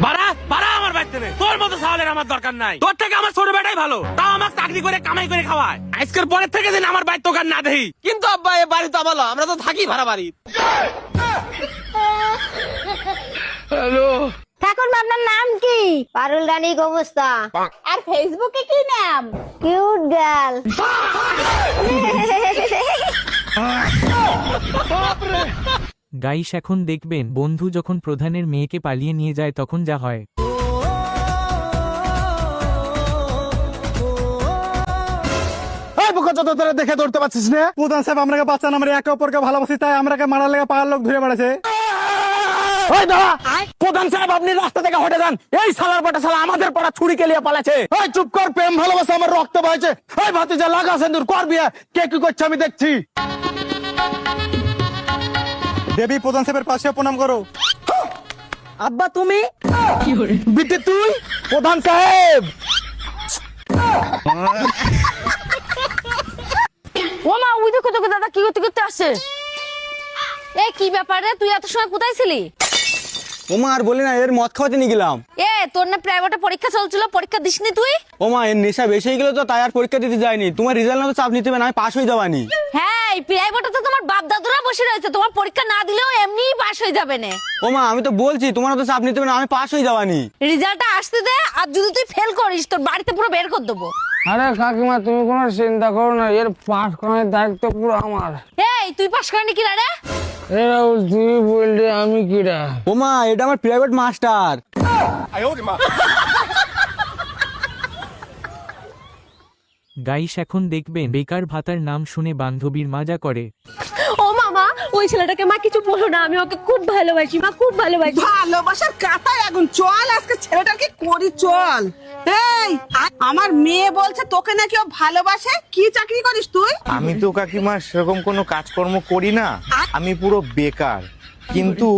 বাড়া বাড়া আমার বাড়িতে নেই, তোর মতো সাওয়ালের আমার দরকার নাই। তোর থেকে আমার ছোট বেটাই ভালো, তাও আমার চাকরি করে কামাই করে খাওয়ায়। আজকের পরের থেকে যেন আমার বাড়ির দোকান না দেই। কিন্তু আব্বা এ বাড়ি তো ভালো, আমরা তো থাকি ভাড়া বাড়ি। ঠাকুর আপনার নাম কি? পারুল রানী গোমস্তা। আর ফেসবুকে কি নাম? Cute girl. গাইস এখন দেখবেন বন্ধু যখন প্রধানের মেয়েকে পালিয়ে নিয়ে যায় তখন যা হয়। দেখে ধরতে পারছিস না? প্রধান সাহেব আমরা বাচ্চা আমরা একে অপরকে ভালোবাসি, তাই আমরা মারার লেগে পাড়ার লোক ধরে বেড়াছে। প্রধান সাহেব আপনি রাস্তা থেকে হটে যান, এই শালার পাটা শালা আমাদের পাড়া ছুরি কেলিয়ে পালাছে। ওই চুপ কর, প্রেম ভালোবাসা আমার রক্ত বইছে। ওই ভাতিজা লাগা সিঁদুর কর বিয়ে, কে কি করছে আমি দেখছি। দেবী প্রধান সাহেবের পাশে প্রণাম করো। আব্বা তুমি বিটি তুই প্রধান সাহেব। ও মা, ওই দেখো তোকে দাদা কি করতে করতে আসছে। এ কি ব্যাপার রে, তুই এত সময় কোথায় ছিলি? ওমা আর বলি না, এর মদ খাওয়াতে নিয়ে গেলাম। এ তোর না প্রাইভেটে পরীক্ষা চলছিল, পরীক্ষা দিসনি তুই? ওমা এর নেশা বেশি হয়ে গেল তো, তাই আর পরীক্ষা দিতে যায়নি। তোমার রেজাল্ট না তো চাপ নিতে হবে না, আমি পাস হয়ে যাবানি। হ্যাঁ, এই প্রাইভেটে তো তোমার বাপ দাদুরা বসে রয়েছে, তোমার পরীক্ষা না দিলেও এমনিই পাস হয়ে যাবে না। ওমা আমি তো বলছি তোমার তো চাপ নিতে হবে না, আমি পাস হয়ে যাবানি। রেজাল্টটা আসতে দে, আর যদি তুই ফেল করিস তোর বাড়িতে পুরো বের করে দেবো। আরে কাকিমা তুমি কোনো চিন্তা করো না, এর পাস করার দায়িত্ব পুরো আমার। এই তুই পাস করিনি কি রে? এ রাহুল তুই বললি আমি কিরা? ওমা এটা আমার প্রাইভেট মাস্টার। গাইস এখন দেখবেন বেকার ভাতার নাম শুনে বান্ধবীর মাজা করে। ও মামা, ওই ছেলেটাকে মা কিছু বলো না, আমি ওকে খুব ভালোবাসি মা, খুব ভালোবাসি। ভালোবাসার কাতায় আগুন, চল আজকে ছেলেটাকে করি চল। এই আমার মেয়ে বলছে তোকে নাকি ও ভালোবাসে, কি চাকরি করিস তুই? আমি তো কাকিমা সেরকম কোনো কাজকর্ম করি না, আমি পুরো বেকার। কিন্তু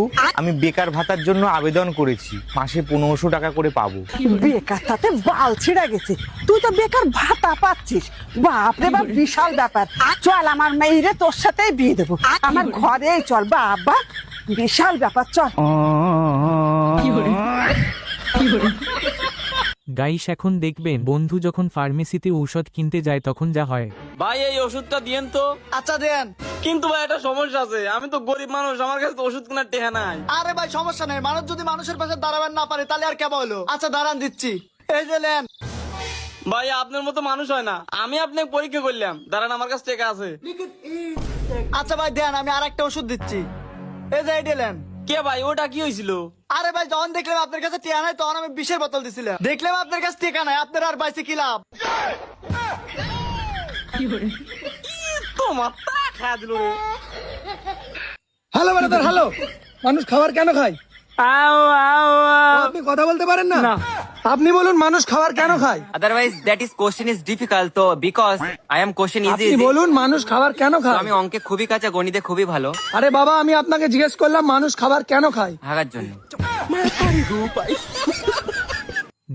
আমি বেকার ভাতার জন্য আবেদন করেছি, মাসে 1500 টাকা করে পাবো। বেকার তাতে বাল ছিঁড়ে গেছে, তুই তো বেকার ভাতা পাচ্ছিস। বাপরে বাপ, বিশাল ব্যাপার। চল আমার মেয়েরে তোর সাথেই বিয়ে দেবো, আমার ঘরেই চল। বাবা বিশাল ব্যাপার, চল। গাইস এখন দেখবেন বন্ধু যখন ফার্মেসিতে ঔষধ কিনতে যায় তখন যা হয়। ভাই এই ওষুধটা দিয়েন তো। আচ্ছা দেন। কিন্তু ভাই একটা সমস্যা আছে, আমি তো গরিব মানুষ, আমার কাছে তো ওষুধ কেনার টেহা নাই। আরে ভাই সমস্যা নেই, মানুষ যদি মানুষের পাশে দাঁড়াবেন না পারে তাহলে আর কেমন হলো। আচ্ছা দাঁড়ান দিচ্ছি, এই যে নেন। ভাই আপনার মতো মানুষ হয় না, আমি আপনাকে পরীক্ষা করলাম, দাঁড়ান আমার কাছে টাকা আছে। আচ্ছা ভাই দেন, আমি আর একটা ওষুধ দিচ্ছি, এই যে এইটা নেন। কে ভাই ওটা কি হয়েছিল? আরে ভাই যখন দেখলাম আপনার কাছে টিকা নাই তখন আমি বিষের বোতল দিছিলাম, দেখলাম আপনার কাছে টিকা নাই, আপনার আর বাইসে কি লাভ? তোমার তা খা দিল রে। Hello brother, hello. মানুষ খাবার কেন খায়? আও আও আও। আপনি কথা বলতে পারেন না? আপনি বলুন মানুষ খাবার কেন খায়? Otherwise, that is question is difficult. So because I am question আপনি easy. বলুন মানুষ খাবার কেন তো খায়? আমি অঙ্কে খুবই কাঁচা, গণিতে খুবই ভালো। আরে বাবা, আমি আপনাকে জিজ্ঞেস করলাম মানুষ খাবার কেন খায়? ভাগার জন্য।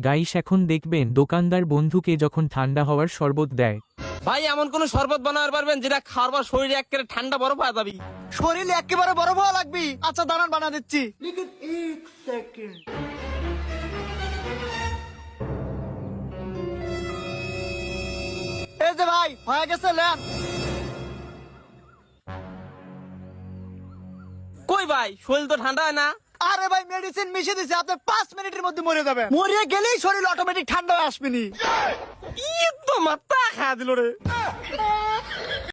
গাইস এখন দেখবেন দোকানদার বন্ধুকে যখন ঠান্ডা হওয়ার শরবত দেয়। ভাই এমন কোন শরবত বানাতে পারবেন যেটা খাওয়ার পর শরীরে একেবারে ঠান্ডা বরফ হয়ে যাবে? শরীরে একেবারে বরফ হওয়া লাগবে। আচ্ছা দাঁড়ান বানা দিচ্ছি। এই যে ভাই হয়ে গেছে, নেন। কই ভাই শরীর তো ঠান্ডা হয় না। আরে ভাই মেডিসিন মিশিয়ে দিছে, আপনি 5 মিনিটের মধ্যে মরে যাবেন। মরে গেলেই শরীর অটোমেটিক ঠান্ডা হয়ে আসবে নি। ই তো মাথা খা দিল রে।